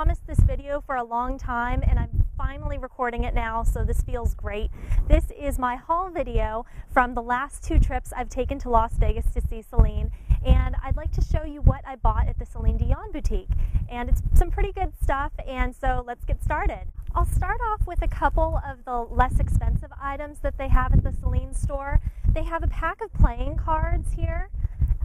promised this video for a long time and I'm finally recording it now, so this feels great. This is my haul video from the last 2 trips I've taken to Las Vegas to see Celine, and I'd like to show you what I bought at the Celine Dion boutique. And it's some pretty good stuff, and so let's get started. I'll start off with a couple of the less expensive items that they have at the Celine store. They have a pack of playing cards here,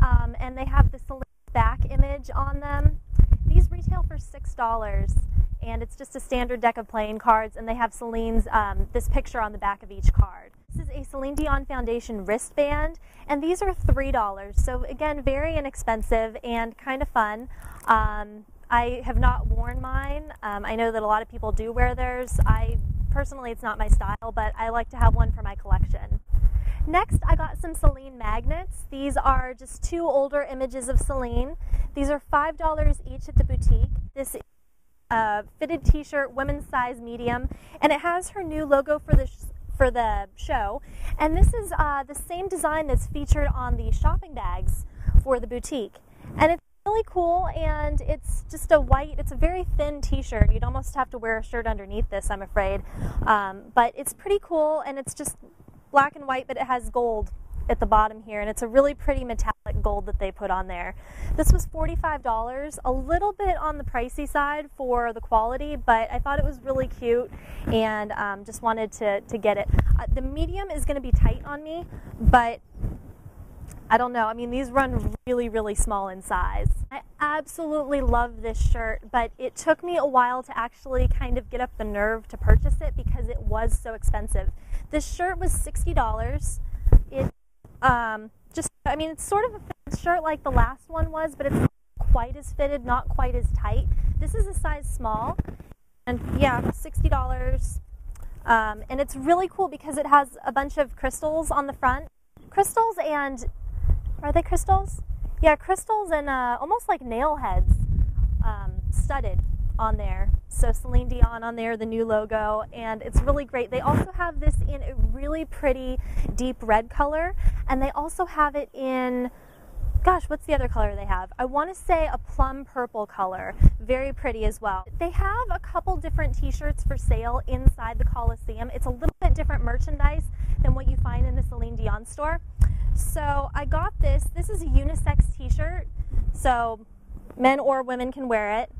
and they have the Celine back image on them. These retail for $6, and it's just a standard deck of playing cards, and they have Celine's, this picture on the back of each card. This is a Celine Dion Foundation wristband, and these are $3. So again, very inexpensive and kind of fun. I have not worn mine. I know that a lot of people do wear theirs. Personally, it's not my style, but I like to have one for my collection. Next, I got some Celine magnets. These are just 2 older images of Celine. These are $5 each at the boutique. This is a fitted t-shirt, women's size medium, and it has her new logo for the show. And this is the same design that's featured on the shopping bags for the boutique. And it's really cool, and it's just it's a very thin t-shirt. You'd almost have to wear a shirt underneath this, I'm afraid. But it's pretty cool, and it's just black and white, but it has gold at the bottom here, and it's a really pretty metallic gold that they put on there. This was $45, a little bit on the pricey side for the quality, but I thought it was really cute and just wanted to get it. The medium is going to be tight on me, but I don't know. I mean, these run really, really small in size. I absolutely love this shirt, but it took me a while to actually kind of get up the nerve to purchase it because it was so expensive. This shirt was $60. It's sort of a fitted shirt like the last one was, but it's not quite as fitted, not quite as tight. This is a size small, and yeah, $60. And it's really cool because it has a bunch of crystals on the front. Crystals and, are they crystals? Yeah, crystals and almost like nail heads studded on there. So Celine Dion on there, the new logo, and it's really great. They also have this in a really pretty deep red color, and they also have it in, gosh, what's the other color they have? I want to say a plum purple color. Very pretty as well. They have a couple different t-shirts for sale inside the Coliseum. It's a little bit different merchandise than what you find in the Celine Dion store. So I got this. This is a unisex t-shirt, so men or women can wear it.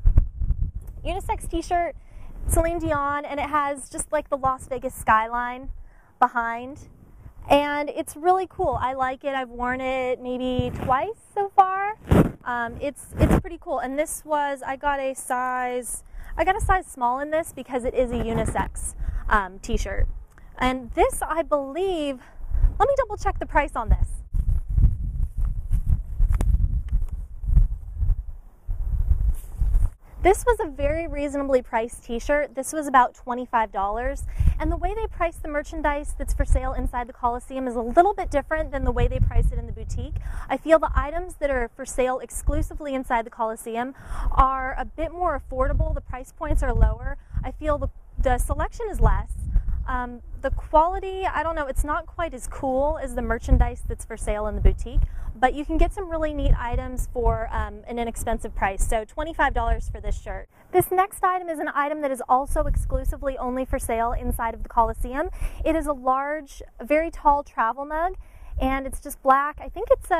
Unisex t-shirt, Celine Dion, and it has just like the Las Vegas skyline behind, and it's really cool. I like it. I've worn it maybe twice so far. It's pretty cool. And this was, I got a size small in this because it is a unisex t-shirt. And this, I believe, let me double check the price on this. This was a very reasonably priced t-shirt. This was about $25, and the way they price the merchandise that's for sale inside the Coliseum is a little bit different than the way they price it in the boutique. I feel the items that are for sale exclusively inside the Coliseum are a bit more affordable. The price points are lower. I feel the selection is less. The quality, I don't know, it's not quite as cool as the merchandise that's for sale in the boutique, but you can get some really neat items for an inexpensive price. So $25 for this shirt. This next item is an item that is also exclusively only for sale inside of the Coliseum. It is a large, very tall travel mug, and it's just black. I think it's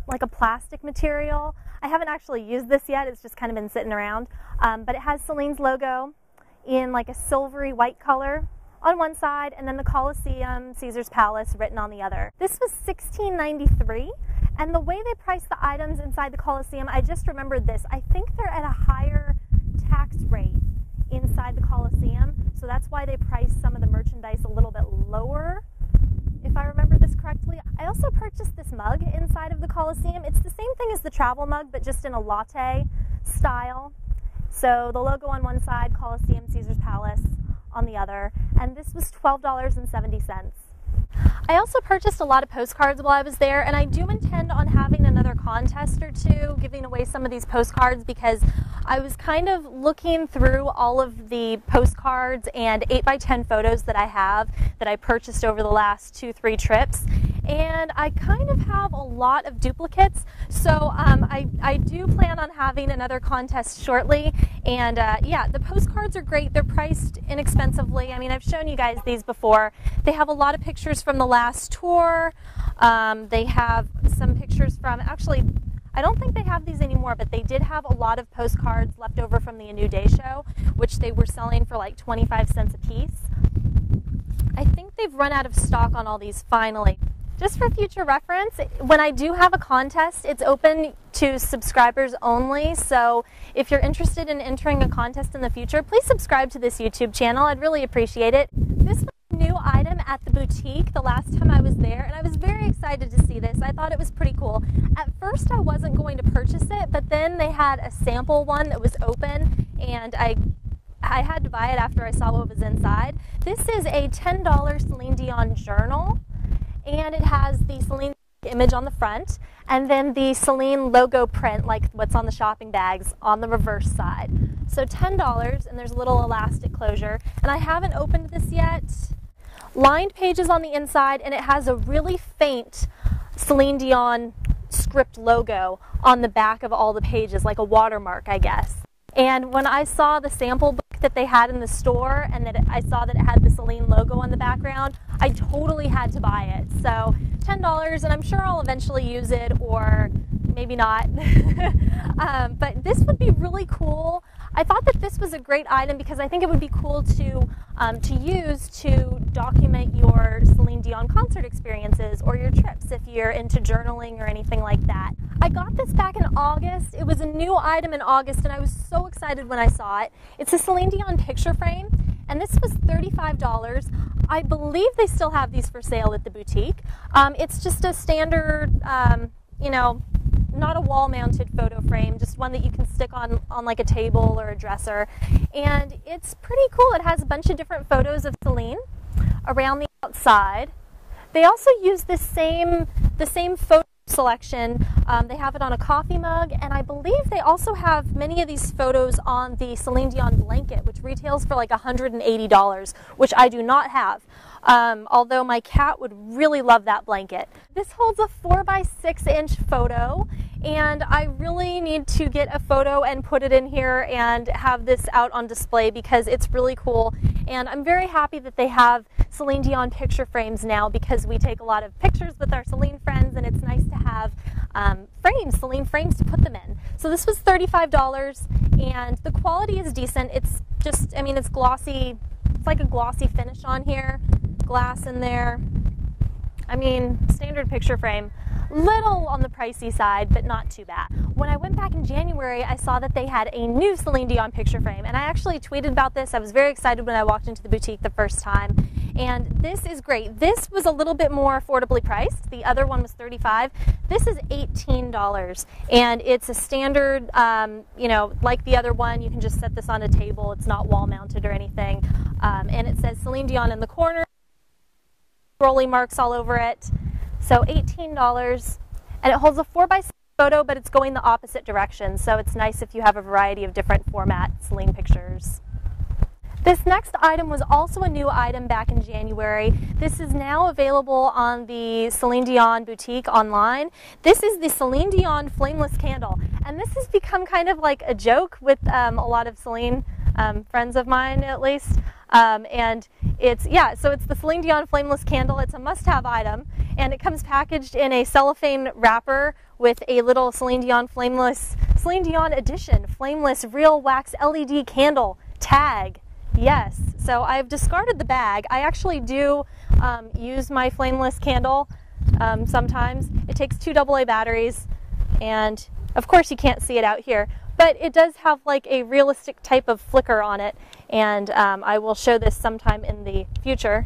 like a plastic material. I haven't actually used this yet. It's just kind of been sitting around. But it has Celine's logo in like a silvery white color on one side, and then the Coliseum, Caesar's Palace written on the other. This was $16.93, and the way they price the items inside the Coliseum, I just remembered this. I think they're at a higher tax rate inside the Coliseum, so that's why they price some of the merchandise a little bit lower, if I remember this correctly. I also purchased this mug inside of the Coliseum. It's the same thing as the travel mug, but just in a latte style. So the logo on one side, Coliseum, Caesar's Palace on the other, and this was $12.70. I also purchased a lot of postcards while I was there, and I do intend on having another contest or two giving away some of these postcards because I was kind of looking through all of the postcards and 8x10 photos that I have that I purchased over the last 2-3 trips, and I kind of have a lot of duplicates, so I do plan on having another contest shortly. And yeah, the postcards are great. They're priced inexpensively. I mean, I've shown you guys these before. They have a lot of pictures from the last tour. They have some pictures from, actually, I don't think they have these anymore, but they did have a lot of postcards left over from the A New Day show, which they were selling for like 25 cents a piece. I think they've run out of stock on all these finally. Just for future reference, when I do have a contest, it's open to subscribers only, so if you're interested in entering a contest in the future, please subscribe to this YouTube channel. I'd really appreciate it. This was a new item at the boutique the last time I was there, and I was very excited to see this. I thought it was pretty cool. At first I wasn't going to purchase it, but then they had a sample one that was open, and I had to buy it after I saw what was inside. This is a $10 Celine Dion journal, and it has the Celine image on the front, and then the Celine logo print, like what's on the shopping bags, on the reverse side. So $10, and there's a little elastic closure, and I haven't opened this yet. Lined pages on the inside, and it has a really faint Celine Dion script logo on the back of all the pages, like a watermark, I guess. And when I saw the sample book that they had in the store, and that I saw that it had the Celine logo on the background, I totally had to buy it. So $10, and I'm sure I'll eventually use it, or maybe not. But this would be really cool. I thought that this was a great item because I think it would be cool to use to document your Celine Dion concert experiences or your trips if you're into journaling or anything like that. I got this back in August. It was a new item in August, and I was so excited when I saw it. It's a Celine Dion picture frame, and this was $35. I believe they still have these for sale at the boutique. It's just a standard, you know, not a wall-mounted photo frame, just one that you can stick on like a table or a dresser. And it's pretty cool. It has a bunch of different photos of Celine around the outside. They also use the same photo selection. They have it on a coffee mug, and I believe they also have many of these photos on the Celine Dion blanket, which retails for like $180, which I do not have. Although my cat would really love that blanket. This holds a 4x6-inch photo, and I really need to get a photo and put it in here and have this out on display because it's really cool. And I'm very happy that they have Celine Dion picture frames now because we take a lot of pictures with our Celine friends, and it's nice to have Celine frames to put them in. So this was $35, and the quality is decent. It's just, I mean, it's glossy. It's like a glossy finish on here, glass in there. I mean, standard picture frame. Little on the pricey side, but not too bad. When I went back in January, I saw that they had a new Celine Dion picture frame, and I actually tweeted about this. I was very excited when I walked into the boutique the first time, and this is great. This was a little bit more affordably priced. The other one was $35. This is $18, and it's a standard, you know, like the other one. You can just set this on a table. It's not wall-mounted or anything, and it says Celine Dion in the corner, rolling marks all over it. So $18, and it holds a 4x6 photo, but it's going the opposite direction, so it's nice if you have a variety of different format Celine pictures. This next item was also a new item back in January. This is now available on the Celine Dion boutique online. This is the Celine Dion flameless candle, and this has become kind of like a joke with a lot of Celine friends of mine, at least. And it's, yeah, so it's the Celine Dion flameless candle. It's a must-have item, and it comes packaged in a cellophane wrapper with a little Celine Dion edition flameless real wax LED candle tag. Yes, so I've discarded the bag. I actually do use my flameless candle sometimes. It takes 2 AA batteries, and of course you can't see it out here, but it does have like a realistic type of flicker on it, and I will show this sometime in the future.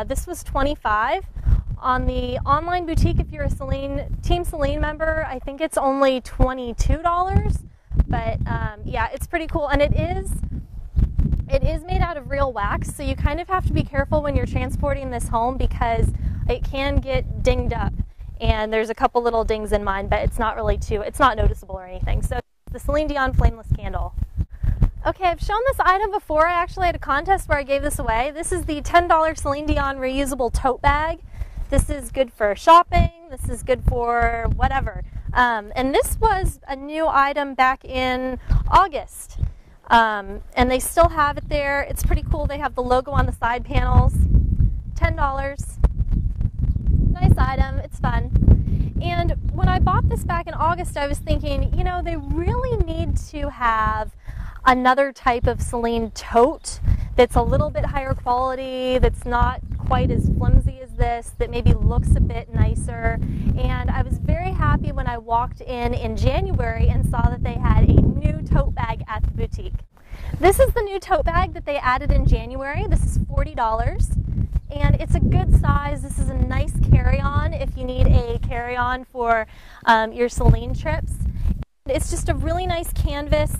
This was $25. On the online boutique, if you're a Team Celine member, I think it's only $22, but yeah, it's pretty cool, and it is made out of real wax, so you kind of have to be careful when you're transporting this home because it can get dinged up, and there's a couple little dings in mine, but it's not noticeable or anything. So the Celine Dion flameless candle. Okay, I've shown this item before. I actually had a contest where I gave this away. This is the $10 Celine Dion reusable tote bag. This is good for shopping. This is good for whatever. And this was a new item back in August. And they still have it there. It's pretty cool. They have the logo on the side panels. $10. Nice item. It's fun. And when I bought this back in August, I was thinking, you know, they really need to have another type of Celine tote that's a little bit higher quality, that's not quite as flimsy as this, that maybe looks a bit nicer. And I was very happy when I walked in January and saw that they had a new tote bag at the boutique. This is the new tote bag that they added in January. This is $40. And it's a good size. This is a nice carry-on if you need a carry-on for your Celine trips. It's just a really nice canvas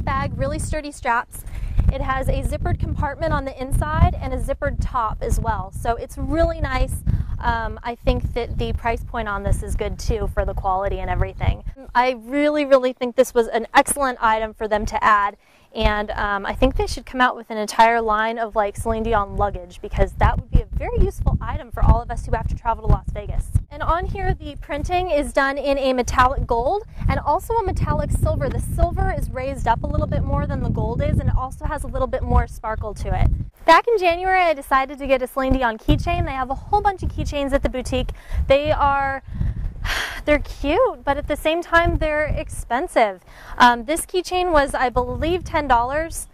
bag, really sturdy straps. It has a zippered compartment on the inside and a zippered top as well. So it's really nice. I think that the price point on this is good too for the quality and everything. I really, really think this was an excellent item for them to add. And I think they should come out with an entire line of like Celine Dion luggage, because that would be a very useful item for all of us who have to travel to Las Vegas. And on here, the printing is done in a metallic gold and also a metallic silver. The silver is raised up a little bit more than the gold is, and it also has a little bit more sparkle to it. Back in January, I decided to get a Celine Dion keychain. They have a whole bunch of keychains at the boutique. They're cute, but at the same time, they're expensive. This keychain was, I believe, $10,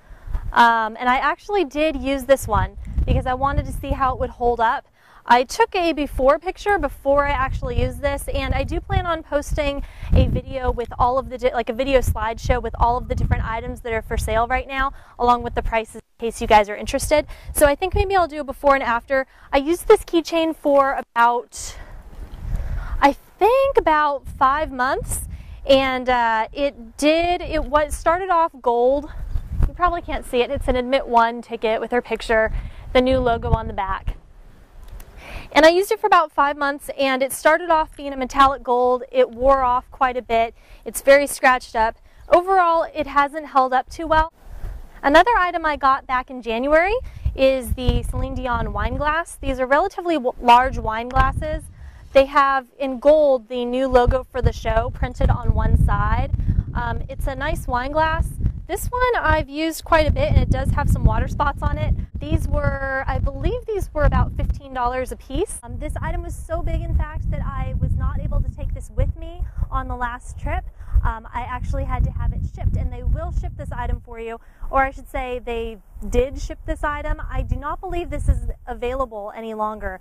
and I actually did use this one because I wanted to see how it would hold up. I took a before picture before I actually used this, and I do plan on posting a video with all of the, like a video slideshow with all of the different items that are for sale right now, along with the prices in case you guys are interested. So I think maybe I'll do a before and after. I used this keychain for about, I think about 5 months, and it started off gold. You probably can't see it. It's an Admit One ticket with her picture, the new logo on the back. And I used it for about 5 months, and it started off being a metallic gold. It wore off quite a bit. It's very scratched up. Overall, it hasn't held up too well. Another item I got back in January is the Celine Dion wine glass. These are relatively large wine glasses. They have in gold the new logo for the show printed on one side. It's a nice wine glass. This one I've used quite a bit, and it does have some water spots on it. These were, I believe these were about $15 a piece. This item was so big, in fact, that I was not able to take this with me on the last trip. I actually had to have it shipped, and they will ship this item for you, or I should say they did ship this item. I do not believe this is available any longer.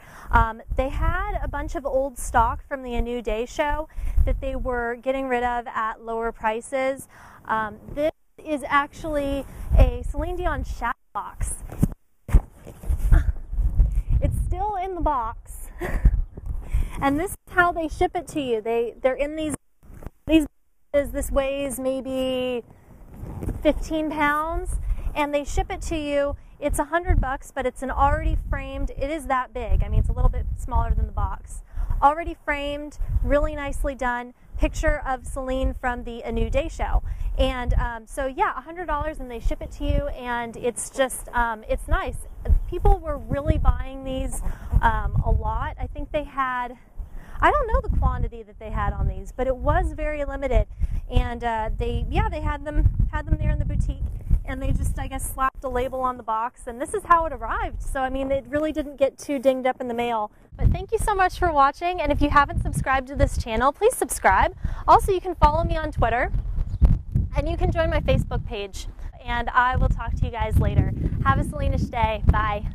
They had a bunch of old stock from the A New Day show that they were getting rid of at lower prices. This is actually a Celine Dion shadow box. It's still in the box, and this is how they ship it to you. They're in these boxes. This weighs maybe 15 pounds, and they ship it to you. It's $100, but it's an already framed. It is that big. I mean, it's a little bit smaller than the box. Already framed, really nicely done. Picture of Celine from the A New Day show. And so yeah, $100, and they ship it to you, and it's just, it's nice. People were really buying these a lot. I think they had, I don't know the quantity that they had on these, but it was very limited. And they had them there in the boutique, and they just, I guess, slapped a label on the box, and this is how it arrived. So I mean, it really didn't get too dinged up in the mail. But thank you so much for watching, and if you haven't subscribed to this channel, please subscribe. Also, you can follow me on Twitter, and you can join my Facebook page, and I will talk to you guys later. Have a Celine-ish day. Bye.